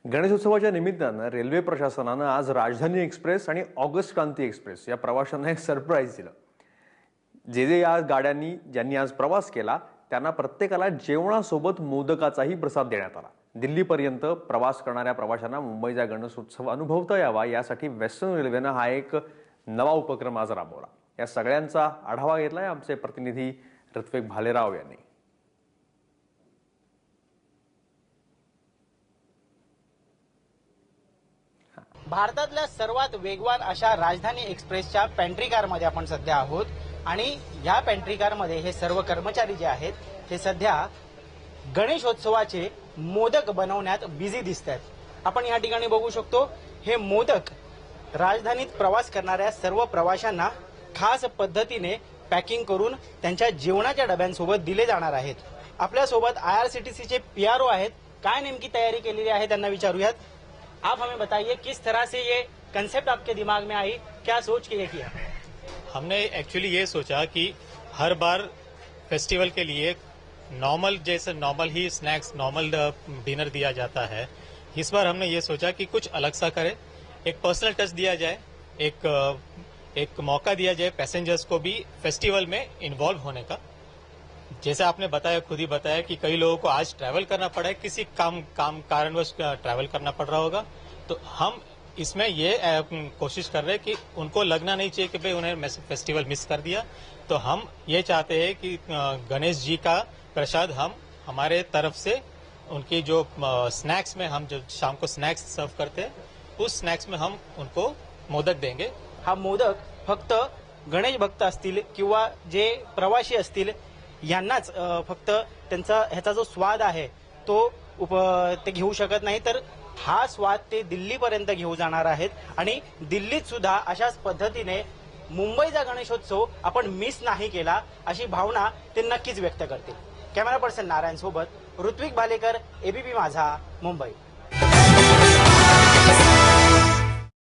गणेशोत्सवाच्या निमित्तानं रेल्वे प्रशासनानं आज राजधानी एक्सप्रेस आणि ऑगस्ट क्रांती एक्सप्रेस या प्रवाशांना एक सरप्राईज दिलं. जे या गाड्यांनी ज्यांनी आज प्रवास केला त्यांना प्रत्येकाला जेवणासोबत मोदकाचाही प्रसाद देण्यात आला. दिल्लीपर्यंत प्रवास करणाऱ्या प्रवाशांना मुंबईचा गणेशोत्सव अनुभवता यावा यासाठी वेस्टर्न रेल्वेनं हा एक नवा उपक्रम आज राबवला. या सगळ्यांचा आढावा घेतलाय आमचे प्रतिनिधी ऋत्विक भालेराव यांनी. भारतातल्या सर्वात वेगवान अशा राजधानी एक्सप्रेसच्या पेंट्री कारमध्ये आपण सध्या आहोत आणि या पेंट्री कारमध्ये हे सर्व कर्मचारी जे आहेत हे सध्या गणेशोत्सवाचे मोदक बनवण्यात बिझी दिसत आहेत. आपण या ठिकाणी बघू शकतो हे मोदक राजधानीत प्रवास करणाऱ्या सर्व प्रवाशांना खास पद्धतीने पॅकिंग करून त्यांच्या जेवणाच्या डब्यांसोबत दिले जाणार आहेत. आपल्यासोबत IRCTCचे PRO आहेत. काय नेमकी तयारी केलेली आहे त्यांना विचारूयात. आप हमें बताइए किस तरह से ये कंसेप्ट आपके दिमाग में आई, क्या सोच के ये किया? हमने एक्चुअली ये सोचा कि हर बार फेस्टिवल के लिए नॉर्मल जैसे नॉर्मल ही स्नैक्स नॉर्मल डिनर दिया जाता है. इस बार हमने ये सोचा कि कुछ अलग सा करें, एक पर्सनल टच दिया जाए, एक मौका दिया जाए पैसेंजर्स को भी फेस्टिवल में इन्वॉल्व होने का. जैसे आपने बताया, खुद ही बताया कि कई लोगों को आज ट्रैवल करना पड़ा है, किसी काम कारणवश ट्रैवल करना पड़ रहा होगा, तो हम इसमें ये कोशिश कर रहे हैं कि उनको लगना नहीं चाहिए कि भाई उन्हें फेस्टिवल मिस कर दिया. तो हम ये चाहते हैं कि गणेश जी का प्रसाद हम हमारे तरफ से उनकी जो स्नैक्स में हम जो शाम को स्नैक्स सर्व करते हैं उस स्नैक्स में हम उनको मोदक देंगे. हा मोदक फक्त गणेश भक्त असतील किंवा जे प्रवासी असतील यांनाच फक्त त्यांचा ह्याचा जो स्वाद आहे तो ते घेऊ शकत नाही, तर हा स्वाद ते दिल्लीपर्यंत घेऊ जाणार आहेत आणि दिल्लीत सुद्धा अशाच पद्धतीने मुंबईचा गणेशोत्सव आपण मिस नाही केला अशी भावना ते नक्कीच व्यक्त करतील. कॅमेरा पर्सन नारायण सोबत ऋत्विक भालेकर, ABP माझा, मुंबई.